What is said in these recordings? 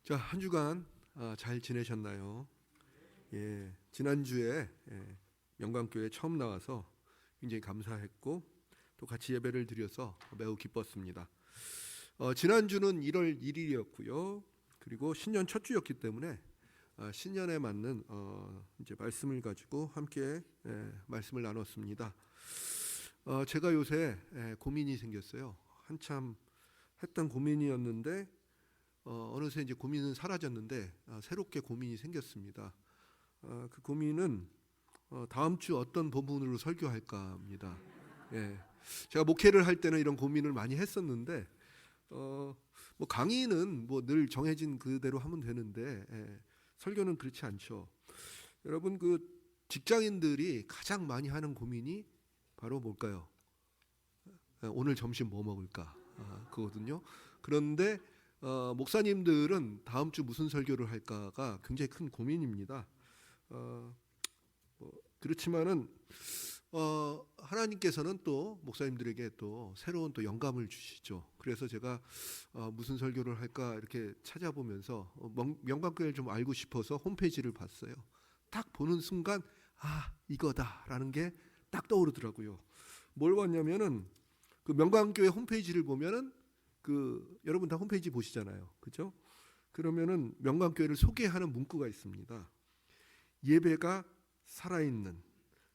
자, 한 주간 잘 지내셨나요? 예, 지난주에 영광교회 처음 나와서 굉장히 감사했고 또 같이 예배를 드려서 매우 기뻤습니다. 지난주는 1월 1일이었고요. 그리고 신년 첫 주였기 때문에 신년에 맞는 이제 말씀을 가지고 함께 말씀을 나눴습니다. 제가 요새 고민이 생겼어요. 한참 했던 고민이었는데 어느새 이제 고민은 사라졌는데 새롭게 고민이 생겼습니다. 그 고민은 다음 주 어떤 부분으로 설교할까입니다. 예, 제가 목회를 할 때는 이런 고민을 많이 했었는데 뭐 강의는 뭐 늘 정해진 그대로 하면 되는데 설교는 그렇지 않죠. 여러분, 그 직장인들이 가장 많이 하는 고민이 바로 뭘까요? 오늘 점심 뭐 먹을까? 그거거든요. 그런데 목사님들은 다음 주 무슨 설교를 할까가 굉장히 큰 고민입니다. 그렇지만은 하나님께서는 또 목사님들에게 또 새로운 또 영감을 주시죠. 그래서 제가 무슨 설교를 할까 이렇게 찾아보면서 명강교회를 좀 알고 싶어서 홈페이지를 봤어요. 딱 보는 순간 이거다라는 게 딱 떠오르더라고요. 뭘 봤냐면은 그 명강교회 홈페이지를 보면은 그 여러분 다 홈페이지 보시잖아요, 그렇죠? 그러면은 명강교회를 소개하는 문구가 있습니다. 예배가 살아있는,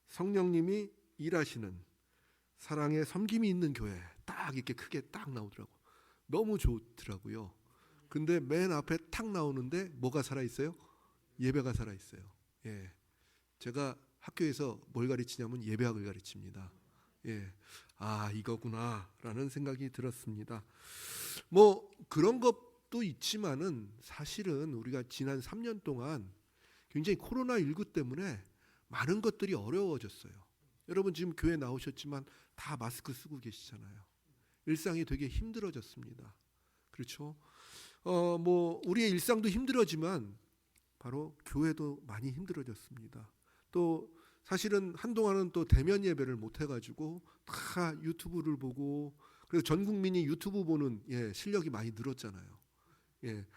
성령님이 일하시는, 사랑의 섬김이 있는 교회. 딱 이렇게 크게 딱 나오더라고. 너무 좋더라고요. 근데 맨 앞에 탁 나오는데 뭐가 살아있어요? 예배가 살아있어요. 예, 제가 학교에서 뭘 가르치냐면 예배학을 가르칩니다. 예, 이거구나라는 생각이 들었습니다. 뭐 그런 것도 있지만은 사실은 우리가 지난 3년 동안 굉장히 코로나19 때문에 많은 것들이 어려워졌어요. 여러분 지금 교회 나오셨지만 다 마스크 쓰고 계시잖아요. 일상이 되게 힘들어졌습니다. 그렇죠? 뭐 우리의 일상도 힘들어지만 바로 교회도 많이 힘들어졌습니다. 또 사실은 한동안은 또 대면 예배를 못 해가지고 다 유튜브를 보고, 그래서 전 국민이 유튜브 보는 실력이 많이 늘었잖아요. 예,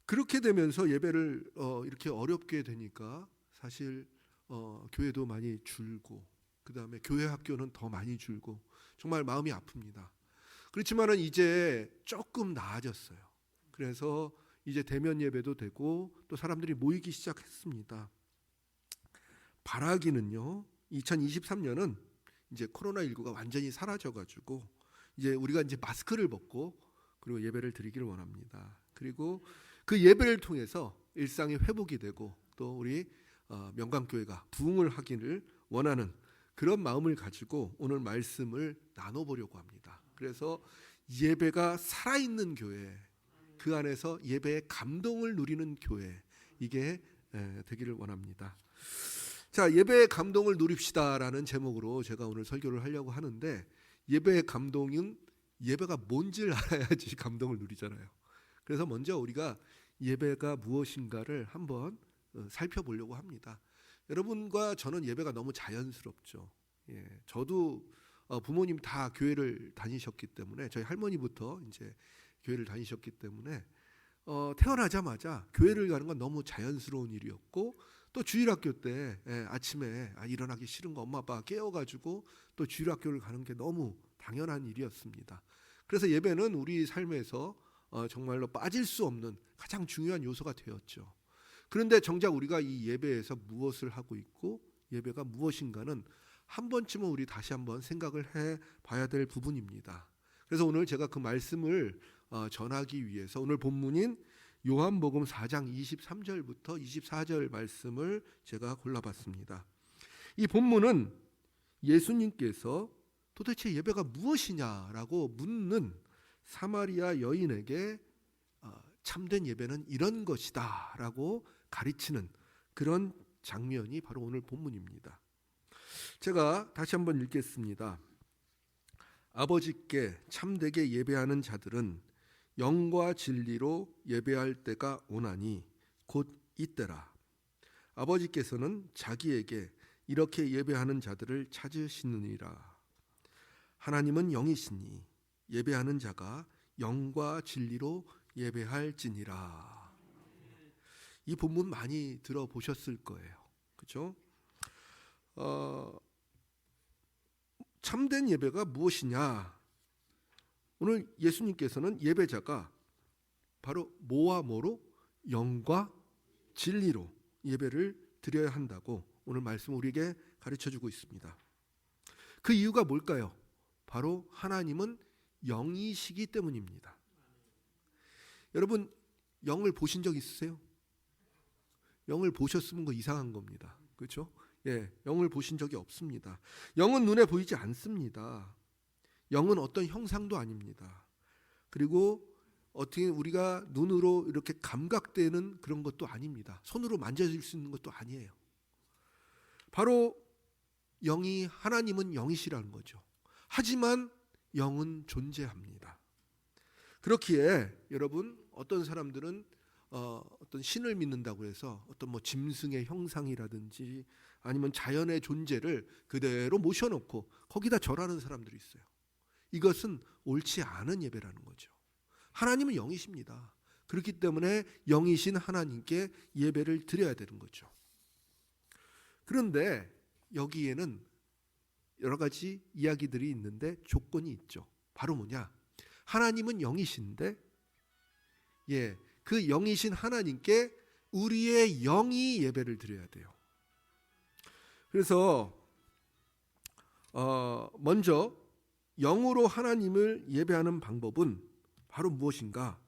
그렇게 되면서 예배를 이렇게 어렵게 되니까 사실 교회도 많이 줄고, 그 다음에 교회 학교는 더 많이 줄고 정말 마음이 아픕니다. 그렇지만은 이제 조금 나아졌어요. 그래서 이제 대면 예배도 되고 또 사람들이 모이기 시작했습니다. 바라기는요, 2023년은 이제 코로나19가 완전히 사라져가지고 이제 우리가 이제 마스크를 벗고 그리고 예배를 드리기를 원합니다. 그리고 그 예배를 통해서 일상이 회복이 되고 또 우리 명강교회가 부흥을 하기를 원하는 그런 마음을 가지고 오늘 말씀을 나눠보려고 합니다. 그래서 예배가 살아있는 교회, 그 안에서 예배의 감동을 누리는 교회, 이게 되기를 원합니다. 자, 예배의 감동을 누립시다라는 제목으로 제가 오늘 설교를 하려고 하는데, 예배의 감동은 예배가 뭔지를 알아야지 감동을 누리잖아요. 그래서 먼저 우리가 예배가 무엇인가를 한번 살펴보려고 합니다. 여러분과 저는 예배가 너무 자연스럽죠. 예, 저도 부모님 다 교회를 다니셨기 때문에, 저희 할머니부터 이제 교회를 다니셨기 때문에 태어나자마자 교회를 가는 건 너무 자연스러운 일이었고, 또 주일학교 때 아침에 일어나기 싫은 거 엄마 아빠가 깨워가지고 또 주일학교를 가는 게 너무 당연한 일이었습니다. 그래서 예배는 우리 삶에서 정말로 빠질 수 없는 가장 중요한 요소가 되었죠. 그런데 정작 우리가 이 예배에서 무엇을 하고 있고 예배가 무엇인가는 한 번쯤은 우리 다시 한번 생각을 해봐야 될 부분입니다. 그래서 오늘 제가 그 말씀을 전하기 위해서 오늘 본문인 요한복음 4장 23절부터 24절 말씀을 제가 골라봤습니다. 이 본문은 예수님께서 도대체 예배가 무엇이냐라고 묻는 사마리아 여인에게 참된 예배는 이런 것이다 라고 가르치는 그런 장면이 바로 오늘 본문입니다. 제가 다시 한번 읽겠습니다. 아버지께 참되게 예배하는 자들은 영과 진리로 예배할 때가 오나니 곧 이때라. 아버지께서는 자기에게 이렇게 예배하는 자들을 찾으시느니라. 하나님은 영이시니 예배하는 자가 영과 진리로 예배할지니라. 이 본문 많이 들어보셨을 거예요. 그렇죠? 참된 예배가 무엇이냐? 오늘 예수님께서는 예배자가 바로 뭐와 뭐로? 영과 진리로 예배를 드려야 한다고 오늘 말씀 우리에게 가르쳐주고 있습니다. 그 이유가 뭘까요? 바로 하나님은 영이시기 때문입니다. 여러분, 영을 보신 적 있으세요? 영을 보셨으면 그거 이상한 겁니다. 그렇죠? 예, 영을 보신 적이 없습니다. 영은 눈에 보이지 않습니다. 영은 어떤 형상도 아닙니다. 그리고 어떻게 우리가 눈으로 이렇게 감각되는 그런 것도 아닙니다. 손으로 만져질 수 있는 것도 아니에요. 바로 영이, 하나님은 영이시라는 거죠. 하지만 영은 존재합니다. 그렇기에 여러분, 어떤 사람들은 어떤 신을 믿는다고 해서 어떤 뭐 짐승의 형상이라든지 아니면 자연의 존재를 그대로 모셔놓고 거기다 절하는 사람들이 있어요. 이것은 옳지 않은 예배라는 거죠. 하나님은 영이십니다. 그렇기 때문에 영이신 하나님께 예배를 드려야 되는 거죠. 그런데 여기에는 여러 가지 이야기들이 있는데 조건이 있죠. 바로 뭐냐? 하나님은 영이신데, 그 영이신 하나님께 우리의 영이 예배를 드려야 돼요. 그래서 먼저 영으로 하나님을 예배하는 방법은 바로 무엇인가?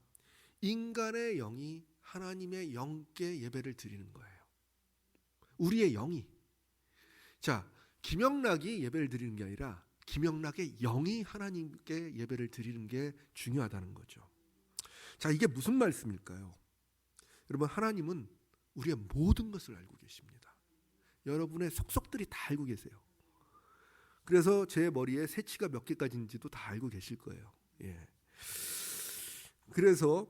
인간의 영이 하나님의 영께 예배를 드리는 거예요. 우리의 영이. 자, 김영락이 예배를 드리는 게 아니라 김영락의 영이 하나님께 예배를 드리는 게 중요하다는 거죠. 자, 이게 무슨 말씀일까요? 여러분, 하나님은 우리의 모든 것을 알고 계십니다. 여러분의 속속들이 다 알고 계세요. 그래서 제 머리에 새치가 몇 개까지인지도 다 알고 계실 거예요. 그래서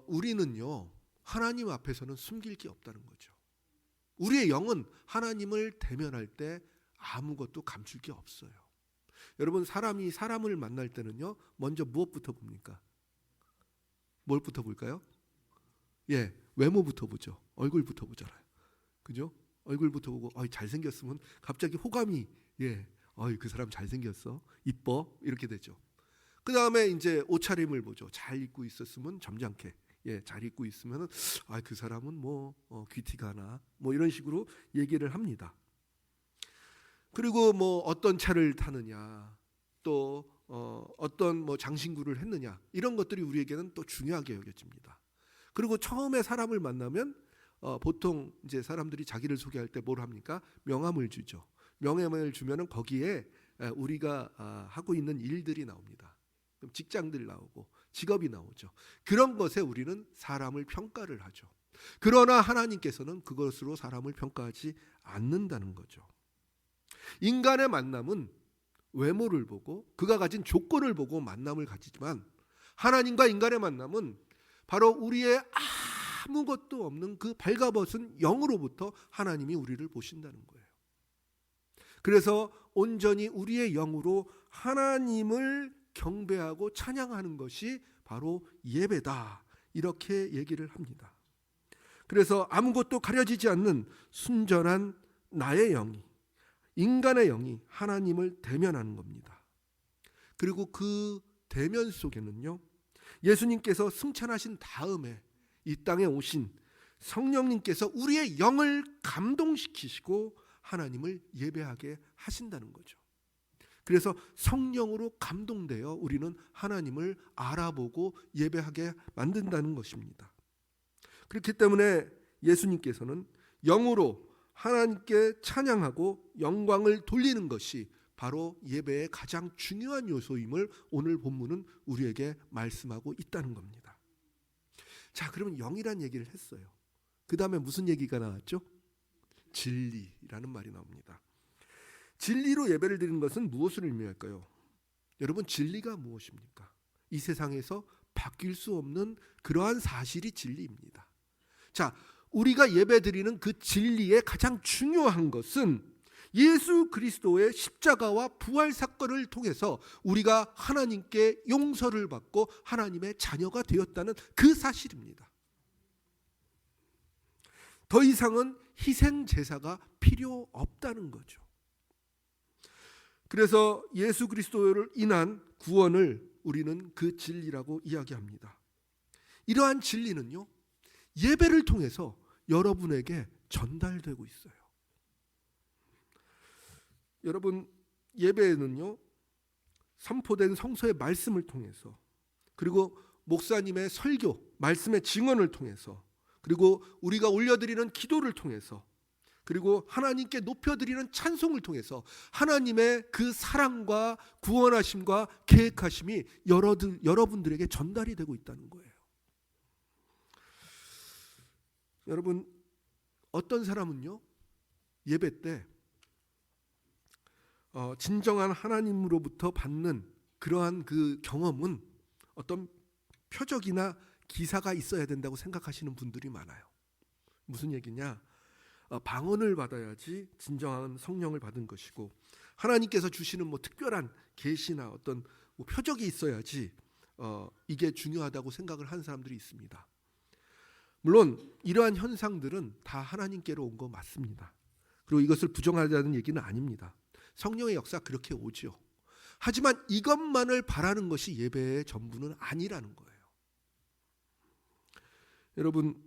우리는요, 하나님 앞에서는 숨길 게 없다는 거죠. 우리의 영은 하나님을 대면할 때 아무것도 감출 게 없어요. 여러분, 사람이 사람을 만날 때는요, 먼저 무엇부터 봅니까? 뭘부터 볼까요? 외모부터 보죠. 얼굴부터 보잖아요. 그죠? 얼굴부터 보고 잘생겼으면 갑자기 호감이 그 사람 잘생겼어, 이뻐, 이렇게 되죠. 그 다음에 이제 옷차림을 보죠. 잘 입고 있었으면 점잖게, 잘 입고 있으면 그 사람은 뭐 귀티가 나, 뭐 이런 식으로 얘기를 합니다. 그리고 뭐 어떤 차를 타느냐, 또 어떤 뭐 장신구를 했느냐, 이런 것들이 우리에게는 또 중요하게 여겨집니다. 그리고 처음에 사람을 만나면 보통 이제 사람들이 자기를 소개할 때 뭘 합니까? 명함을 주죠. 명함을 주면은 거기에 우리가 하고 있는 일들이 나옵니다. 그럼 직장들 나오고 직업이 나오죠. 그런 것에 우리는 사람을 평가를 하죠. 그러나 하나님께서는 그것으로 사람을 평가하지 않는다는 거죠. 인간의 만남은 외모를 보고 그가 가진 조건을 보고 만남을 가지지만, 하나님과 인간의 만남은 바로 우리의 아무것도 없는 그 발가벗은 영으로부터 하나님이 우리를 보신다는 거예요. 그래서 온전히 우리의 영으로 하나님을 경배하고 찬양하는 것이 바로 예배다, 이렇게 얘기를 합니다. 그래서 아무것도 가려지지 않는 순전한 나의 영이, 인간의 영이 하나님을 대면하는 겁니다. 그리고 그 대면 속에는요, 예수님께서 승천하신 다음에 이 땅에 오신 성령님께서 우리의 영을 감동시키시고 하나님을 예배하게 하신다는 거죠. 그래서 성령으로 감동되어 우리는 하나님을 알아보고 예배하게 만든다는 것입니다. 그렇기 때문에 예수님께서는 영으로 하나님께 찬양하고 영광을 돌리는 것이 바로 예배의 가장 중요한 요소임을 오늘 본문은 우리에게 말씀하고 있다는 겁니다. 자, 그러면 영이란 얘기를 했어요. 그 다음에 무슨 얘기가 나왔죠? 진리라는 말이 나옵니다. 진리로 예배를 드리는 것은 무엇을 의미할까요? 여러분, 진리가 무엇입니까? 이 세상에서 바뀔 수 없는 그러한 사실이 진리입니다. 자, 우리가 예배드리는 그 진리의 가장 중요한 것은 예수 그리스도의 십자가와 부활 사건을 통해서 우리가 하나님께 용서를 받고 하나님의 자녀가 되었다는 그 사실입니다. 더 이상은 희생 제사가 필요 없다는 거죠. 그래서 예수 그리스도를 인한 구원을 우리는 그 진리라고 이야기합니다. 이러한 진리는요, 예배를 통해서 여러분에게 전달되고 있어요. 여러분, 예배는요, 선포된 성서의 말씀을 통해서, 그리고 목사님의 설교, 말씀의 증언을 통해서, 그리고 우리가 올려드리는 기도를 통해서, 그리고 하나님께 높여드리는 찬송을 통해서 하나님의 그 사랑과 구원하심과 계획하심이 여러분들에게 전달이 되고 있다는 거예요. 여러분, 어떤 사람은요, 예배 때 진정한 하나님으로부터 받는 그러한 그 경험은 어떤 표적이나 기사가 있어야 된다고 생각하시는 분들이 많아요. 무슨 얘기냐? 방언을 받아야지 진정한 성령을 받은 것이고, 하나님께서 주시는 뭐 특별한 계시나 어떤 뭐 표적이 있어야지 이게 중요하다고 생각을 하는 사람들이 있습니다. 물론 이러한 현상들은 다 하나님께로 온 거 맞습니다. 그리고 이것을 부정하자는 얘기는 아닙니다. 성령의 역사 그렇게 오지요. 하지만 이것만을 바라는 것이 예배의 전부는 아니라는 거예요. 여러분,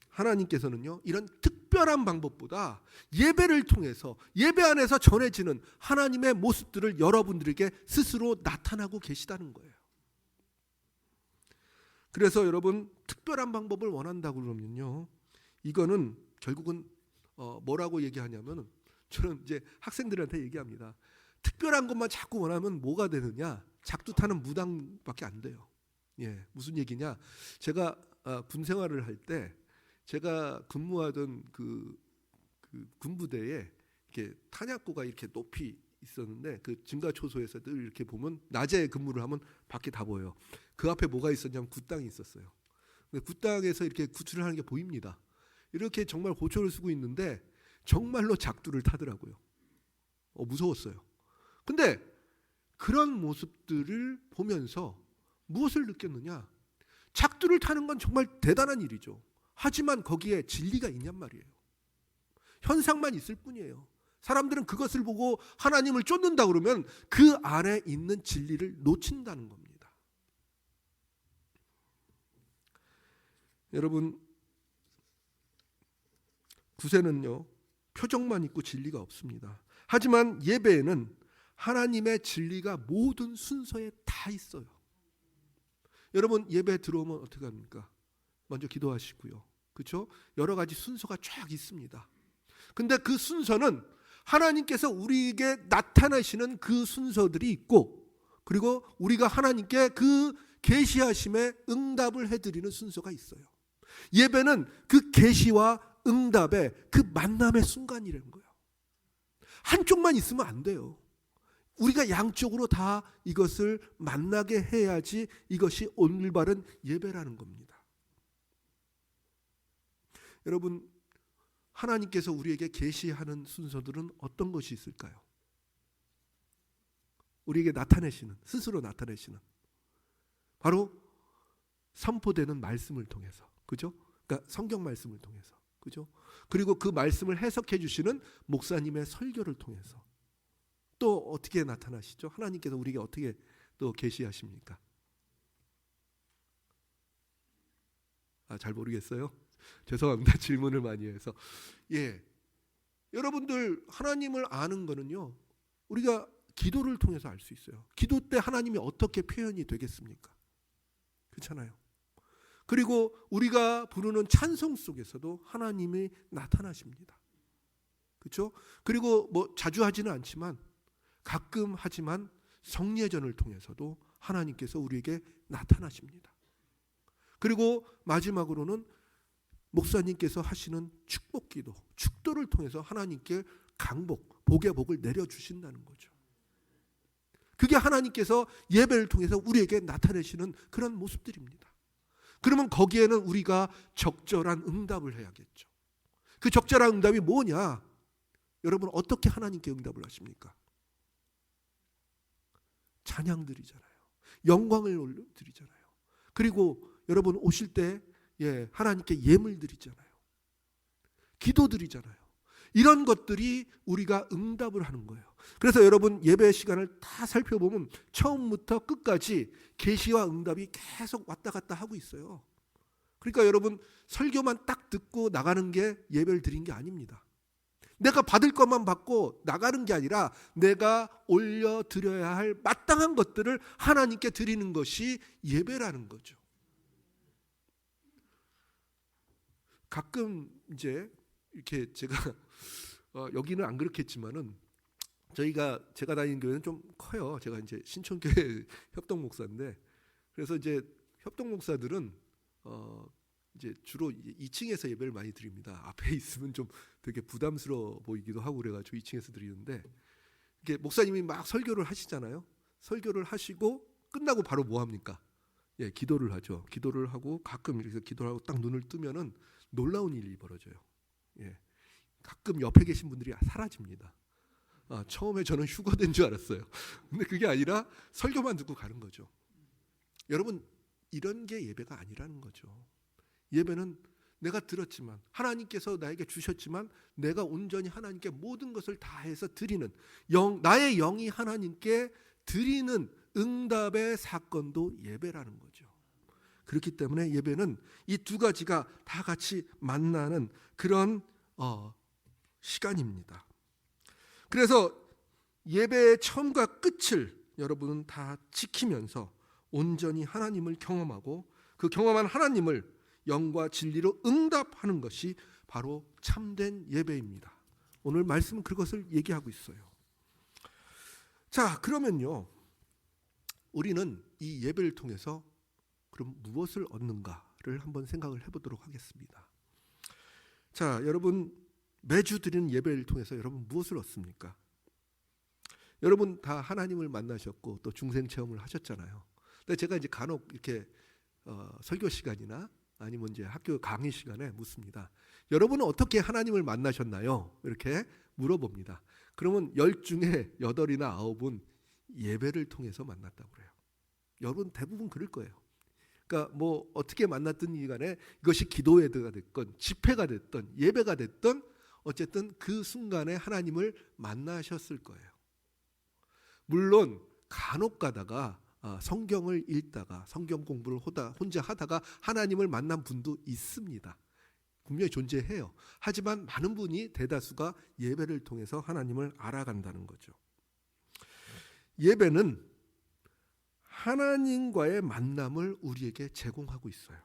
하나님께서는요, 이런 특별한 방법보다 예배를 통해서, 예배 안에서 전해지는 하나님의 모습들을 여러분들에게 스스로 나타나고 계시다는 거예요. 그래서 여러분, 특별한 방법을 원한다고 그러면요, 이거는 결국은 뭐라고 얘기하냐면, 저는 이제 학생들한테 얘기합니다. 특별한 것만 자꾸 원하면 뭐가 되느냐? 작두 타는 무당밖에 안 돼요. 예, 무슨 얘기냐? 제가 군 생활을 할 때, 제가 근무하던 그 군부대에 이렇게 탄약고가 이렇게 높이 있었는데, 그 증가초소에서 늘 이렇게 보면 낮에 근무를 하면 밖에 다 보여요. 그 앞에 뭐가 있었냐면 굿당이 있었어요. 근데 굿당에서 이렇게 구출을 하는 게 보입니다. 이렇게 정말 호초를 쓰고 있는데 정말로 작두를 타더라고요. 무서웠어요. 근데 그런 모습들을 보면서 무엇을 느꼈느냐? 작두를 타는 건 정말 대단한 일이죠. 하지만 거기에 진리가 있냔 말이에요. 현상만 있을 뿐이에요. 사람들은 그것을 보고 하나님을 쫓는다 그러면 그 안에 있는 진리를 놓친다는 겁니다. 여러분, 구세는요, 표정만 있고 진리가 없습니다. 하지만 예배에는 하나님의 진리가 모든 순서에 다 있어요. 여러분, 예배 들어오면 어떻게 합니까? 먼저 기도하시고요. 그렇죠? 여러 가지 순서가 쫙 있습니다. 근데 그 순서는 하나님께서 우리에게 나타나시는 그 순서들이 있고, 그리고 우리가 하나님께 그 계시하심에 응답을 해드리는 순서가 있어요. 예배는 그 계시와 응답의 그 만남의 순간이라는 거예요. 한쪽만 있으면 안 돼요. 우리가 양쪽으로 다 이것을 만나게 해야지 이것이 올바른 예배라는 겁니다. 여러분, 하나님께서 우리에게 계시하는 순서들은 어떤 것이 있을까요? 우리에게 나타내시는, 스스로 나타내시는, 바로 선포되는 말씀을 통해서, 그죠? 그러니까 성경 말씀을 통해서, 그죠? 그리고 그 말씀을 해석해 주시는 목사님의 설교를 통해서 또 어떻게 나타나시죠? 하나님께서 우리에게 어떻게 또 계시하십니까? 잘 모르겠어요. 죄송합니다. 질문을 많이 해서. 예, 여러분들 하나님을 아는 거는요, 우리가 기도를 통해서 알 수 있어요. 기도 때 하나님이 어떻게 표현이 되겠습니까? 그렇잖아요. 그리고 우리가 부르는 찬송 속에서도 하나님이 나타나십니다. 그렇죠? 그리고 뭐 자주 하지는 않지만 가끔 하지만 성례전을 통해서도 하나님께서 우리에게 나타나십니다. 그리고 마지막으로는 목사님께서 하시는 축복기도, 축도를 통해서 하나님께 강복, 복의 복을 내려주신다는 거죠. 그게 하나님께서 예배를 통해서 우리에게 나타내시는 그런 모습들입니다. 그러면 거기에는 우리가 적절한 응답을 해야겠죠. 그 적절한 응답이 뭐냐? 여러분, 어떻게 하나님께 응답을 하십니까? 찬양 드리잖아요. 영광을 드리잖아요. 그리고 여러분 오실 때 하나님께 예물 드리잖아요. 기도드리잖아요. 이런 것들이 우리가 응답을 하는 거예요. 그래서 여러분 예배 시간을 다 살펴보면 처음부터 끝까지 계시와 응답이 계속 왔다 갔다 하고 있어요. 그러니까 여러분 설교만 딱 듣고 나가는 게 예배를 드린 게 아닙니다. 내가 받을 것만 받고 나가는 게 아니라 내가 올려드려야 할 마땅한 것들을 하나님께 드리는 것이 예배라는 거죠. 가끔 이제 이렇게 제가 여기는 안 그렇겠지만은 제가 다니는 교회는 좀 커요. 제가 이제 신촌교회 협동 목사인데, 그래서 이제 협동 목사들은 이제 주로 2층에서 예배를 많이 드립니다. 앞에 있으면 좀 되게 부담스러워 보이기도 하고 그래가지고 2층에서 드리는데, 이게 목사님이 막 설교를 하시잖아요. 설교를 하시고 끝나고 바로 뭐 합니까? 예, 기도를 하죠. 기도를 하고 가끔 이렇게 기도를 하고 딱 눈을 뜨면은 놀라운 일이 벌어져요. 예, 가끔 옆에 계신 분들이 사라집니다. 처음에 저는 휴거된 줄 알았어요. 근데 그게 아니라 설교만 듣고 가는 거죠. 여러분, 이런 게 예배가 아니라는 거죠. 예배는 내가 들었지만 하나님께서 나에게 주셨지만 내가 온전히 하나님께 모든 것을 다해서 드리는 나의 영이 하나님께 드리는 응답의 사건도 예배라는 거죠. 그렇기 때문에 예배는 이 두 가지가 다 같이 만나는 그런 시간입니다. 그래서 예배의 처음과 끝을 여러분은 다 지키면서 온전히 하나님을 경험하고 그 경험한 하나님을 영과 진리로 응답하는 것이 바로 참된 예배입니다. 오늘 말씀은 그것을 얘기하고 있어요. 자, 그러면요, 우리는 이 예배를 통해서 그럼 무엇을 얻는가를 한번 생각을 해보도록 하겠습니다. 자, 여러분 매주 드리는 예배를 통해서 여러분 무엇을 얻습니까? 여러분 다 하나님을 만나셨고 또 중생 체험을 하셨잖아요. 근데 제가 이제 간혹 이렇게 설교 시간이나 아니면 이제 학교 강의 시간에 묻습니다. 여러분은 어떻게 하나님을 만나셨나요? 이렇게 물어봅니다. 그러면 10 중에 8이나 9은 예배를 통해서 만났다고 그래요. 여러분 대부분 그럴 거예요. 그러니까 뭐 어떻게 만났든 간에 이것이 기도회가 됐건 집회가 됐던 예배가 됐던 어쨌든 그 순간에 하나님을 만나셨을 거예요. 물론 간혹 가다가 성경을 읽다가 성경 공부를 혼자 하다가 하나님을 만난 분도 있습니다. 분명히 존재해요. 하지만 많은 분이 대다수가 예배를 통해서 하나님을 알아간다는 거죠. 예배는 하나님과의 만남을 우리에게 제공하고 있어요.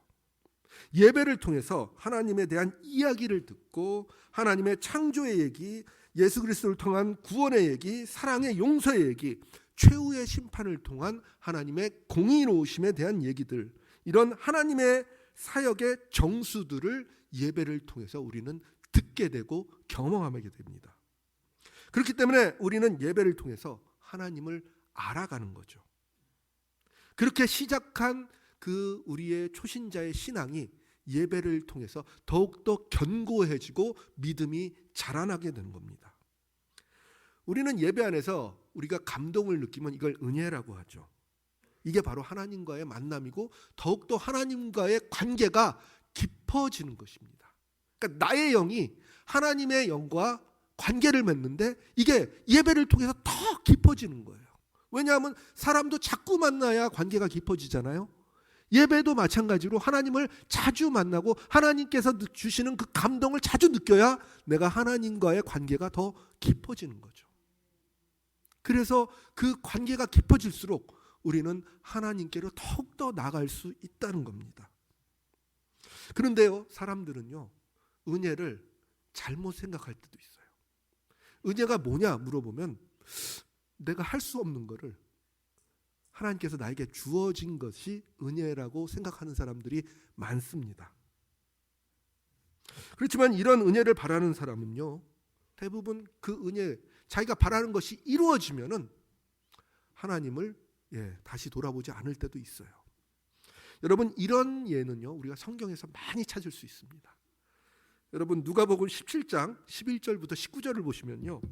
예배를 통해서 하나님에 대한 이야기를 듣고 하나님의 창조의 얘기, 예수 그리스도를 통한 구원의 얘기, 사랑의 용서의 얘기, 최후의 심판을 통한 하나님의 공의로우심에 대한 얘기들, 이런 하나님의 사역의 정수들을 예배를 통해서 우리는 듣게 되고 경험하게 됩니다. 그렇기 때문에 우리는 예배를 통해서 하나님을 알아가는 거죠. 그렇게 시작한 그 우리의 초신자의 신앙이 예배를 통해서 더욱더 견고해지고 믿음이 자라나게 되는 겁니다. 우리는 예배 안에서 우리가 감동을 느끼면 이걸 은혜라고 하죠. 이게 바로 하나님과의 만남이고 더욱더 하나님과의 관계가 깊어지는 것입니다. 그러니까 나의 영이 하나님의 영과 관계를 맺는데 이게 예배를 통해서 더 깊어지는 거예요. 왜냐하면 사람도 자꾸 만나야 관계가 깊어지잖아요. 예배도 마찬가지로 하나님을 자주 만나고 하나님께서 주시는 그 감동을 자주 느껴야 내가 하나님과의 관계가 더 깊어지는 거죠. 그래서 그 관계가 깊어질수록 우리는 하나님께로 더욱더 나아갈 수 있다는 겁니다. 그런데요, 사람들은요, 은혜를 잘못 생각할 때도 있어요. 은혜가 뭐냐 물어보면 내가 할 수 없는 거를 하나님께서 나에게 주어진 것이 은혜라고 생각하는 사람들이 많습니다. 그렇지만 이런 은혜를 바라는 사람은요, 대부분 그 은혜, 자기가 바라는 것이 이루어지면은 하나님을 다시 돌아보지 않을 때도 있어요. 여러분, 이런 예는요, 우리가 성경에서 많이 찾을 수 있습니다. 여러분, 누가복음 17장 11절부터 19절을 보시면요,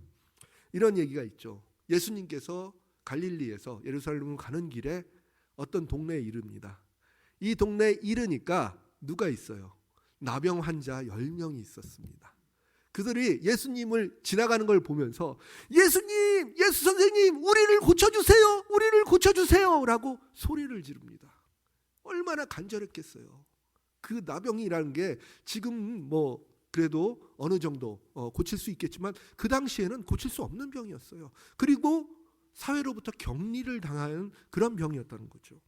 이런 얘기가 있죠. 예수님께서 갈릴리에서 예루살렘으로 가는 길에 어떤 동네에 이릅니다. 이 동네에 이르니까 누가 있어요? 나병 환자 10명이 있었습니다. 그들이 예수님을 지나가는 걸 보면서 예수님, 예수 선생님, 우리를 고쳐주세요, 우리를 고쳐주세요 라고 소리를 지릅니다. 얼마나 간절했겠어요. 그 나병이라는 게 지금 뭐 그래도 어느 정도 고칠 수 있겠지만 그 당시에는 고칠 수 없는 병이었어요. 그리고 사회로부터 격리를 당하는 그런 병이었다는 거죠.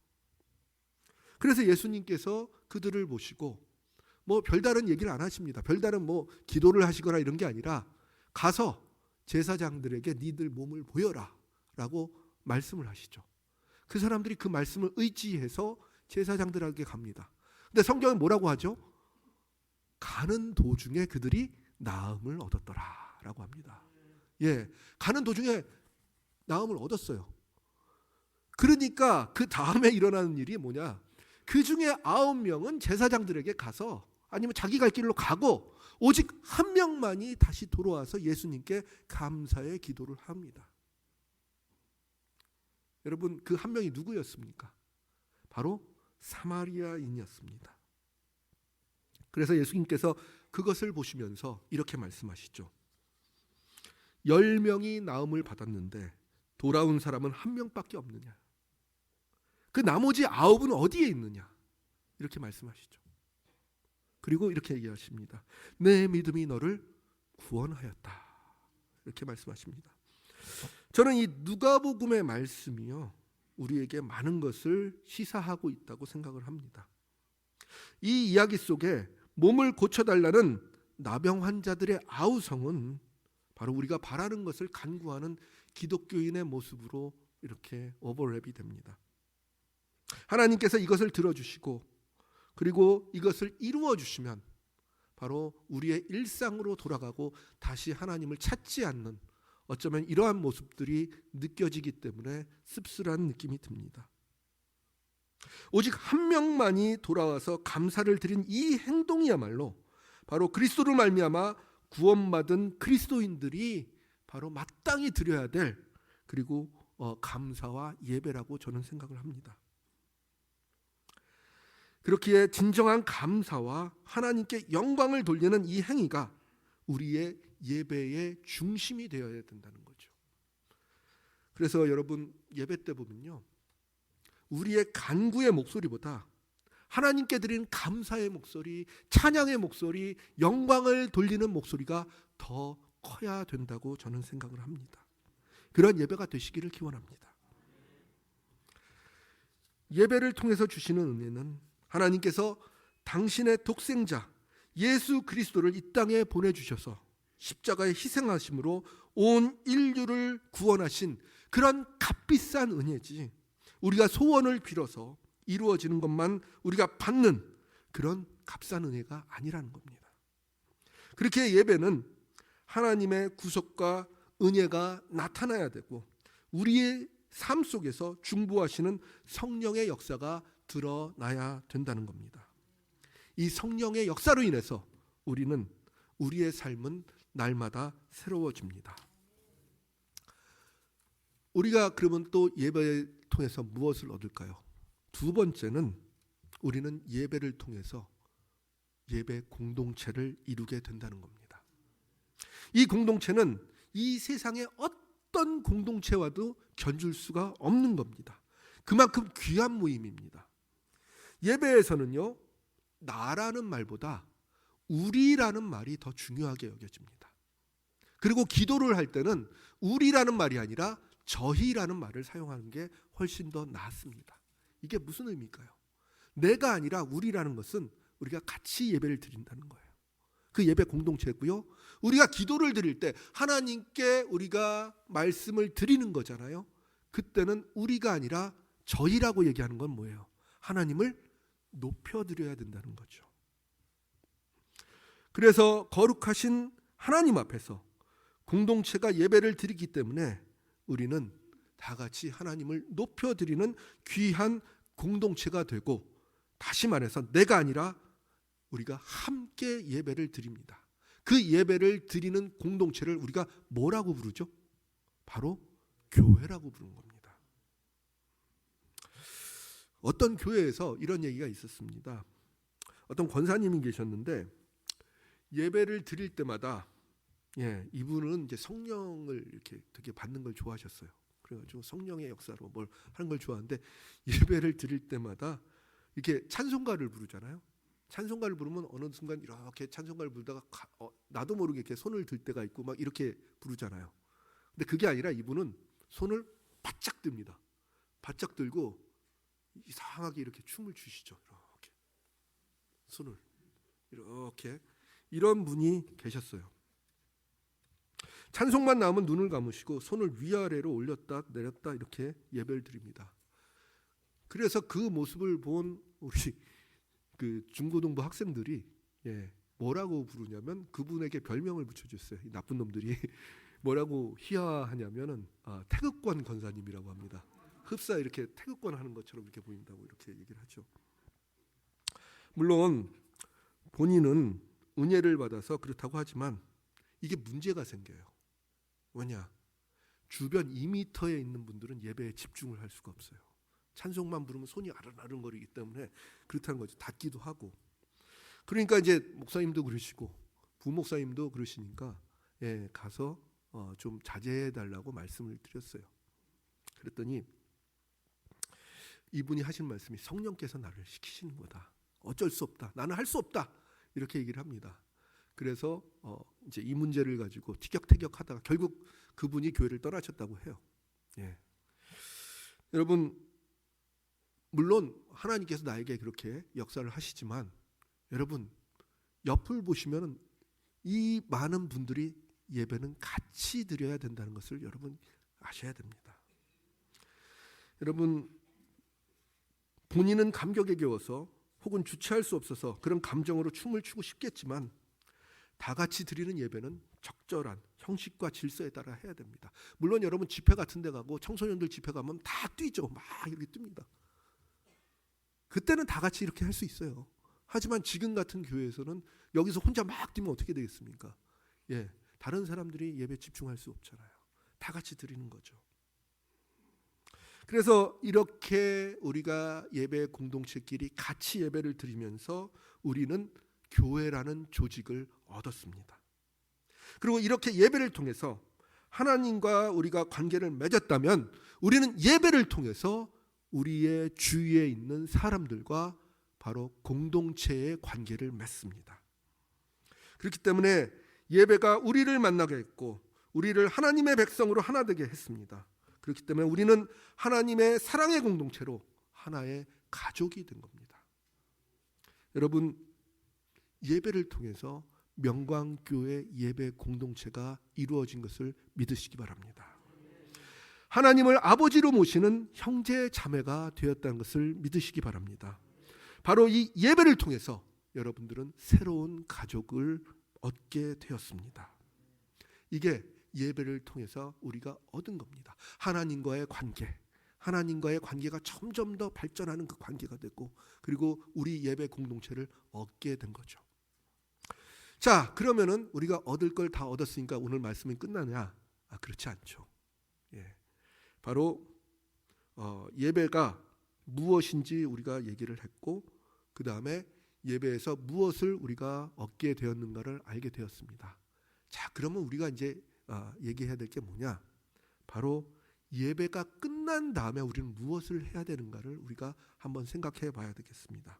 그래서 예수님께서 그들을 보시고 뭐 별다른 얘기를 안 하십니다. 별다른 뭐 기도를 하시거나 이런 게 아니라 가서 제사장들에게 니들 몸을 보여라 라고 말씀을 하시죠. 그 사람들이 그 말씀을 의지해서 제사장들에게 갑니다. 근데 성경은 뭐라고 하죠? 가는 도중에 그들이 나음을 얻었더라 라고 합니다. 예, 가는 도중에 나음을 얻었어요. 그러니까 그 다음에 일어나는 일이 뭐냐? 그 중에 9명은 제사장들에게 가서 아니면 자기 갈 길로 가고 오직 한 명만이 다시 돌아와서 예수님께 감사의 기도를 합니다. 여러분, 그 한 명이 누구였습니까? 바로 사마리아인이었습니다. 그래서 예수님께서 그것을 보시면서 이렇게 말씀하시죠. 10명이 나음을 받았는데 돌아온 사람은 한 명밖에 없느냐? 그 나머지 9은 어디에 있느냐? 이렇게 말씀하시죠. 그리고 이렇게 얘기하십니다. 내 믿음이 너를 구원하였다. 이렇게 말씀하십니다. 저는 이 누가복음의 말씀이요, 우리에게 많은 것을 시사하고 있다고 생각을 합니다. 이 이야기 속에 몸을 고쳐달라는 나병 환자들의 아우성은 바로 우리가 바라는 것을 간구하는 기독교인의 모습으로 이렇게 오버랩이 됩니다. 하나님께서 이것을 들어주시고 그리고 이것을 이루어 주시면 바로 우리의 일상으로 돌아가고 다시 하나님을 찾지 않는 어쩌면 이러한 모습들이 느껴지기 때문에 씁쓸한 느낌이 듭니다. 오직 한 명만이 돌아와서 감사를 드린 이 행동이야말로 바로 그리스도를 말미암아 구원받은 그리스도인들이 바로 마땅히 드려야 될 그리고 감사와 예배라고 저는 생각을 합니다. 그렇기에 진정한 감사와 하나님께 영광을 돌리는 이 행위가 우리의 예배의 중심이 되어야 된다는 거죠. 그래서 여러분, 예배 때 보면요, 우리의 간구의 목소리보다 하나님께 드리는 감사의 목소리, 찬양의 목소리, 영광을 돌리는 목소리가 더 커야 된다고 저는 생각을 합니다. 그런 예배가 되시기를 기원합니다. 예배를 통해서 주시는 은혜는 하나님께서 당신의 독생자 예수 그리스도를 이 땅에 보내주셔서 십자가에 희생하심으로 온 인류를 구원하신 그런 값비싼 은혜지, 우리가 소원을 빌어서 이루어지는 것만 우리가 받는 그런 값싼 은혜가 아니라는 겁니다. 그렇게 예배는 하나님의 구속과 은혜가 나타나야 되고 우리의 삶 속에서 중보하시는 성령의 역사가 드러나야 된다는 겁니다. 이 성령의 역사로 인해서 우리의 삶은 날마다 새로워집니다. 우리가 그러면 또 예배를 통해서 무엇을 얻을까요? 두 번째는 우리는 예배를 통해서 예배 공동체를 이루게 된다는 겁니다. 이 공동체는 이 세상의 어떤 공동체와도 견줄 수가 없는 겁니다. 그만큼 귀한 모임입니다. 예배에서는요, 나라는 말보다 우리라는 말이 더 중요하게 여겨집니다. 그리고 기도를 할 때는 우리라는 말이 아니라 저희라는 말을 사용하는 게 훨씬 더 낫습니다. 이게 무슨 의미일까요? 내가 아니라 우리라는 것은 우리가 같이 예배를 드린다는 거예요. 그 예배 공동체고요. 우리가 기도를 드릴 때 하나님께 우리가 말씀을 드리는 거잖아요. 그때는 우리가 아니라 저희라고 얘기하는 건 뭐예요? 하나님을 높여드려야 된다는 거죠. 그래서 거룩하신 하나님 앞에서 공동체가 예배를 드리기 때문에 우리는 다 같이 하나님을 높여드리는 귀한 공동체가 되고, 다시 말해서 내가 아니라 우리가 함께 예배를 드립니다. 그 예배를 드리는 공동체를 우리가 뭐라고 부르죠? 바로 교회라고 부르는 겁니다. 어떤 교회에서 이런 얘기가 있었습니다. 어떤 권사님이 계셨는데 예배를 드릴 때마다 예, 이분은 이제 성령을 이렇게 되게 받는 걸 좋아하셨어요. 그래가지고 성령의 역사로 뭘 하는 걸 좋아하는데 예배를 드릴 때마다 이렇게 찬송가를 부르잖아요. 찬송가를 부르면 어느 순간 이렇게 찬송가를 부르다가 나도 모르게 이렇게 손을 들 때가 있고 막 이렇게 부르잖아요. 근데 그게 아니라 이분은 손을 바짝 듭니다. 바짝 들고 이상하게 이렇게 춤을 추시죠. 이렇게 손을 이렇게 이런 분이 계셨어요. 찬송만 나오면 눈을 감으시고 손을 위아래로 올렸다 내렸다 이렇게 예배를 드립니다. 그래서 그 모습을 본 우리 그 중고등부 학생들이 뭐라고 부르냐면 그분에게 별명을 붙여줬어요. 이 나쁜 놈들이 뭐라고 희화하냐면은 태극권 권사님이라고 합니다. 흡사 이렇게 태극권 하는 것처럼 이렇게 보인다고 이렇게 얘기를 하죠. 물론 본인은 은혜를 받아서 그렇다고 하지만 이게 문제가 생겨요. 왜냐? 주변 2m에 있는 분들은 예배에 집중을 할 수가 없어요. 찬송만 부르면 손이 아른아른거리기 때문에 그렇다는 거죠. 닿기도 하고. 그러니까 이제 목사님도 그러시고 부목사님도 그러시니까 가서 좀 자제해 달라고 말씀을 드렸어요. 그랬더니 이분이 하신 말씀이 성령께서 나를 시키시는 거다. 어쩔 수 없다. 나는 할 수 없다. 이렇게 얘기를 합니다. 그래서 이제 이 문제를 가지고 티격태격하다가 결국 그분이 교회를 떠나셨다고 해요. 여러분 물론 하나님께서 나에게 그렇게 역사를 하시지만 여러분 옆을 보시면 이 많은 분들이 예배는 같이 드려야 된다는 것을 여러분 아셔야 됩니다. 여러분 본인은 감격에 겨워서 혹은 주체할 수 없어서 그런 감정으로 춤을 추고 싶겠지만 다 같이 드리는 예배는 적절한 형식과 질서에 따라 해야 됩니다. 물론 여러분 집회 같은 데 가고 청소년들 집회 가면 다 뛰죠. 막 이렇게 뜹니다. 그때는 다 같이 이렇게 할 수 있어요. 하지만 지금 같은 교회에서는 여기서 혼자 막 뛰면 어떻게 되겠습니까? 다른 사람들이 예배에 집중할 수 없잖아요. 다 같이 드리는 거죠. 그래서 이렇게 우리가 예배 공동체끼리 같이 예배를 드리면서 우리는 교회라는 조직을 얻었습니다. 그리고 이렇게 예배를 통해서 하나님과 우리가 관계를 맺었다면 우리는 예배를 통해서 우리의 주위에 있는 사람들과 바로 공동체의 관계를 맺습니다. 그렇기 때문에 예배가 우리를 만나게 했고 우리를 하나님의 백성으로 하나 되게 했습니다. 그렇기 때문에 우리는 하나님의 사랑의 공동체로 하나의 가족이 된 겁니다. 여러분 예배를 통해서 명광교회 예배 공동체가 이루어진 것을 믿으시기 바랍니다. 하나님을 아버지로 모시는 형제 자매가 되었다는 것을 믿으시기 바랍니다. 바로 이 예배를 통해서 여러분들은 새로운 가족을 얻게 되었습니다. 이게 예배를 통해서 우리가 얻은 겁니다. 하나님과의 관계가 점점 더 발전하는 그 관계가 되고 그리고 우리 예배 공동체를 얻게 된 거죠. 자, 그러면은 우리가 얻을 걸 다 얻었으니까 오늘 말씀이 끝나냐? 그렇지 않죠. 바로 예배가 무엇인지 우리가 얘기를 했고 그 다음에 예배에서 무엇을 우리가 얻게 되었는가를 알게 되었습니다. 자, 그러면 우리가 이제 얘기해야 될 게 뭐냐? 바로 예배가 끝난 다음에 우리는 무엇을 해야 되는가를 우리가 한번 생각해 봐야 되겠습니다.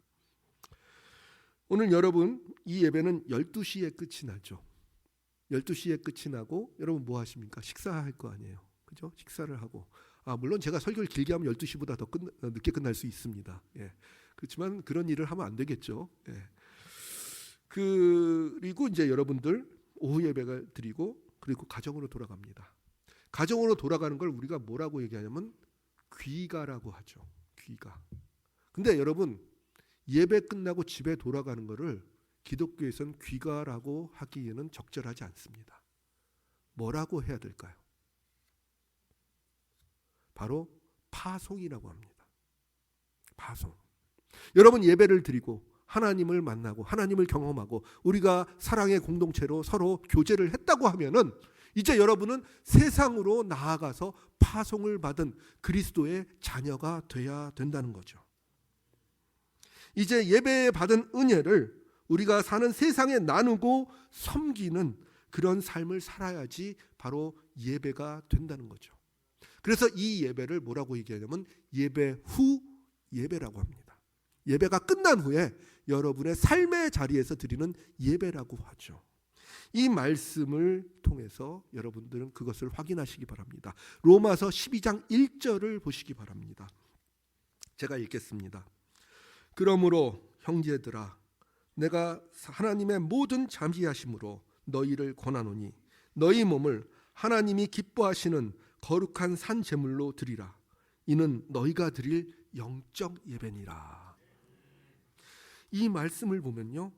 오늘 여러분 이 예배는 12시에 끝이 나죠. 12시에 끝이 나고 여러분 뭐 하십니까? 식사할 거 아니에요. 그죠? 식사를 하고 물론 제가 설교를 길게 하면 12시보다 더 늦게 끝날 수 있습니다. 그렇지만 그런 일을 하면 안 되겠죠. 그리고 이제 여러분들 오후 예배를 드리고 그리고 가정으로 돌아갑니다. 가정으로 돌아가는 걸 우리가 뭐라고 얘기하냐면 귀가라고 하죠. 귀가. 근데 여러분 예배 끝나고 집에 돌아가는 거를 기독교에서는 귀가라고 하기에는 적절하지 않습니다. 뭐라고 해야 될까요? 바로 파송이라고 합니다. 파송. 여러분 예배를 드리고 하나님을 만나고 하나님을 경험하고 우리가 사랑의 공동체로 서로 교제를 했다고 하면은 이제 여러분은 세상으로 나아가서 파송을 받은 그리스도의 자녀가 돼야 된다는 거죠. 이제 예배에 받은 은혜를 우리가 사는 세상에 나누고 섬기는 그런 삶을 살아야지 바로 예배가 된다는 거죠. 그래서 이 예배를 뭐라고 얘기하냐면 예배 후 예배라고 합니다. 예배가 끝난 후에 여러분의 삶의 자리에서 드리는 예배라고 하죠. 이 말씀을 통해서 여러분들은 그것을 확인하시기 바랍니다. 로마서 12장 1절을 보시기 바랍니다. 제가 읽겠습니다. 그러므로 형제들아 내가 하나님의 모든 잠시하심으로 너희를 권하노니 너희 몸을 하나님이 기뻐하시는 거룩한 산 제물로 드리라. 이는 너희가 드릴 영적 예배니라. 이 말씀을 보면요,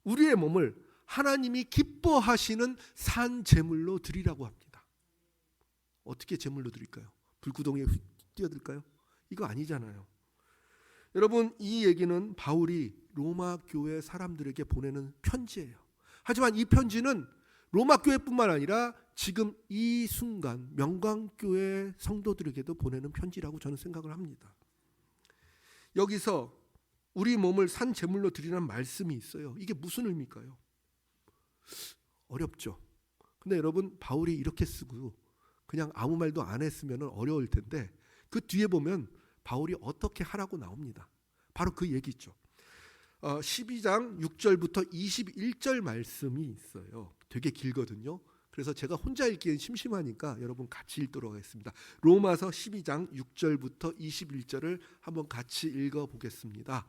우리의 몸을 하나님이 기뻐하시는 산 제물로 드리라고 합니다. 어떻게 제물로 드릴까요? 불구덩이에 뛰어들까요? 이거 아니잖아요. 여러분, 이 얘기는 바울이 로마 교회 사람들에게 보내는 편지예요. 하지만 이 편지는 로마 교회뿐만 아니라 지금 이 순간 명광교회 성도들에게도 보내는 편지라고 저는 생각을 합니다. 여기서 우리 몸을 산 제물로 드리라는 말씀이 있어요. 이게 무슨 의미일까요? 어렵죠. 근데 여러분, 바울이 이렇게 쓰고 그냥 아무 말도 안 했으면 어려울 텐데 그 뒤에 보면 바울이 어떻게 하라고 나옵니다. 바로 그 얘기죠. 12장 6절부터 21절 말씀이 있어요. 되게 길거든요. 그래서 제가 혼자 읽기엔 심심하니까 여러분 같이 읽도록 하겠습니다. 로마서 12장 6절부터 21절을 한번 같이 읽어보겠습니다.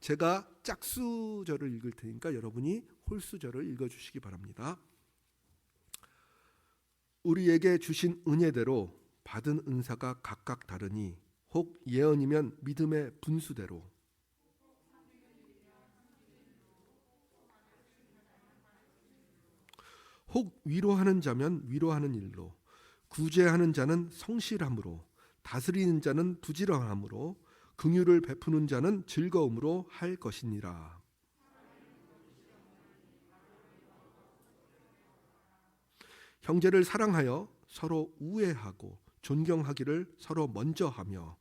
제가 짝수절을 읽을 테니까 여러분이 홀수절을 읽어주시기 바랍니다. 우리에게 주신 은혜대로 받은 은사가 각각 다르니 혹 예언이면 믿음의 분수대로, 혹 위로하는 자면 위로하는 일로, 구제하는 자는 성실함으로, 다스리는 자는 부지런함으로, 긍휼을 베푸는 자는 즐거움으로 할 것이니라. 형제를 사랑하여 서로 우애하고 존경하기를 서로 먼저 하며,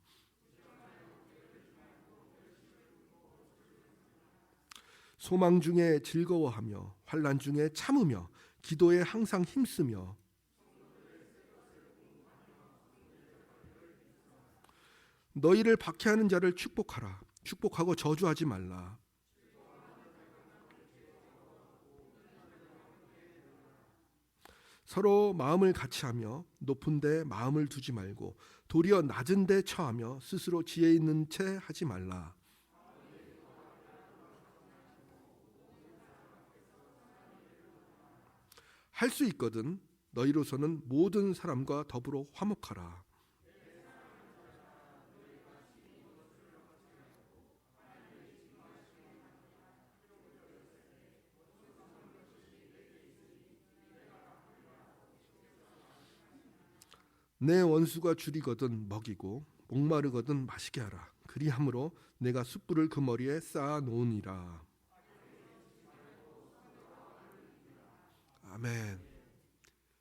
소망 중에 즐거워하며 환난 중에 참으며 기도에 항상 힘쓰며, 너희를 박해하는 자를 축복하라. 축복하고 저주하지 말라. 서로 마음을 같이하며 높은 데 마음을 두지 말고 도리어 낮은 데 처하며 스스로 지혜 있는 채 하지 말라. 할 수 있거든 너희로서는 모든 사람과 더불어 화목하라. 내 원수가 줄이거든 먹이고 목마르거든 마시게 하라. 그리함으로 내가 숯불을 그 머리에 쌓아 놓으니라. 아멘.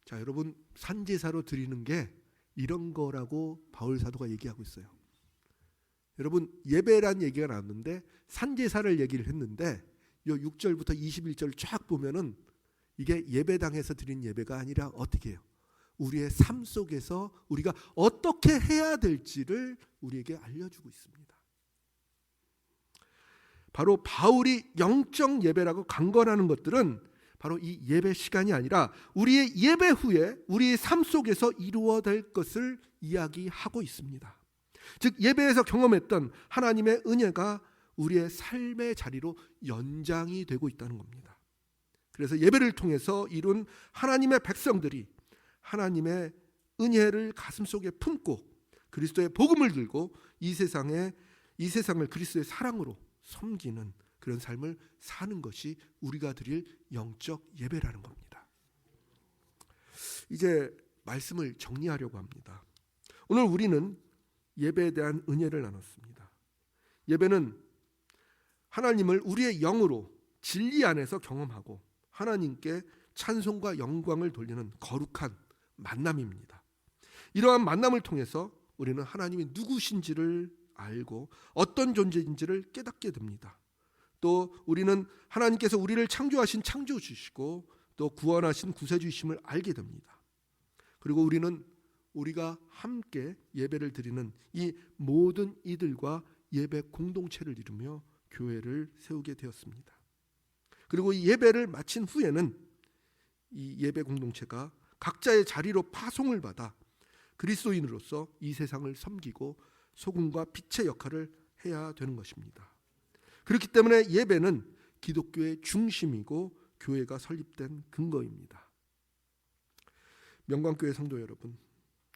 자, 여러분, 산제사로 드리는 게 이런 거라고 바울 사도가 얘기하고 있어요. 여러분, 예배란 얘기가 나왔는데 산제사를 얘기를 했는데 요 6절부터 21절 쫙 보면은 이게 예배당에서 드린 예배가 아니라 어떻게 해요? 우리의 삶 속에서 우리가 어떻게 해야 될지를 우리에게 알려주고 있습니다. 바로 바울이 영적 예배라고 강건하는 것들은 바로 이 예배 시간이 아니라 우리의 예배 후에 우리의 삶 속에서 이루어질 것을 이야기하고 있습니다. 즉 예배에서 경험했던 하나님의 은혜가 우리의 삶의 자리로 연장이 되고 있다는 겁니다. 그래서 예배를 통해서 이룬 하나님의 백성들이 하나님의 은혜를 가슴속에 품고 그리스도의 복음을 들고 이 세상을 그리스도의 사랑으로 섬기는 그런 삶을 사는 것이 우리가 드릴 영적 예배라는 겁니다. 이제 말씀을 정리하려고 합니다. 오늘 우리는 예배에 대한 은혜를 나눴습니다. 예배는 하나님을 우리의 영으로 진리 안에서 경험하고 하나님께 찬송과 영광을 돌리는 거룩한 만남입니다. 이러한 만남을 통해서 우리는 하나님이 누구신지를 알고 어떤 존재인지를 깨닫게 됩니다. 또 우리는 하나님께서 우리를 창조하신 창조주시고 또 구원하신 구세주이심을 알게 됩니다. 그리고 우리가 함께 예배를 드리는 이 모든 이들과 예배 공동체를 이루며 교회를 세우게 되었습니다. 그리고 이 예배를 마친 후에는 이 예배 공동체가 각자의 자리로 파송을 받아 그리스도인으로서 이 세상을 섬기고 소금과 빛의 역할을 해야 되는 것입니다. 그렇기 때문에 예배는 기독교의 중심이고 교회가 설립된 근거입니다. 명광교회 성도 여러분,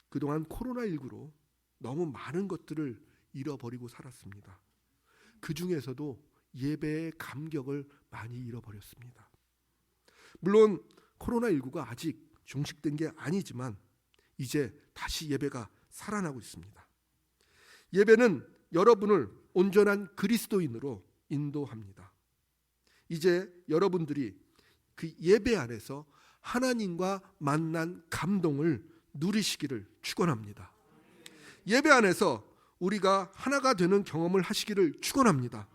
그동안 코로나19로 너무 많은 것들을 잃어버리고 살았습니다. 그 중에서도 예배의 감격을 많이 잃어버렸습니다. 물론 코로나19가 아직 종식된 게 아니지만 이제 다시 예배가 살아나고 있습니다. 예배는 여러분을 온전한 그리스도인으로 인도합니다. 이제 여러분들이 그 예배 안에서 하나님과 만난 감동을 누리시기를 축원합니다. 예배 안에서 우리가 하나가 되는 경험을 하시기를 축원합니다.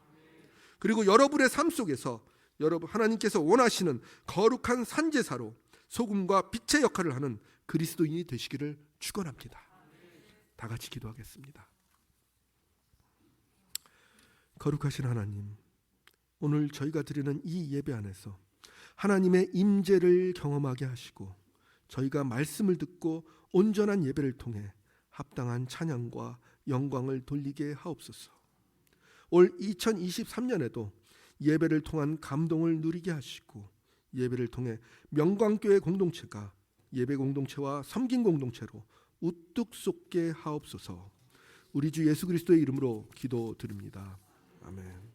그리고 여러분의 삶 속에서 하나님께서 원하시는 거룩한 산제사로 소금과 빛의 역할을 하는 그리스도인이 되시기를 축원합니다. 다 같이 기도하겠습니다. 거룩하신 하나님, 오늘 저희가 드리는 이 예배 안에서 하나님의 임재를 경험하게 하시고 저희가 말씀을 듣고 온전한 예배를 통해 합당한 찬양과 영광을 돌리게 하옵소서. 올 2023년에도 예배를 통한 감동을 누리게 하시고 예배를 통해 명광교회 공동체가 예배 공동체와 섬긴 공동체로 우뚝 솟게 하옵소서. 우리 주 예수 그리스도의 이름으로 기도드립니다. 아멘.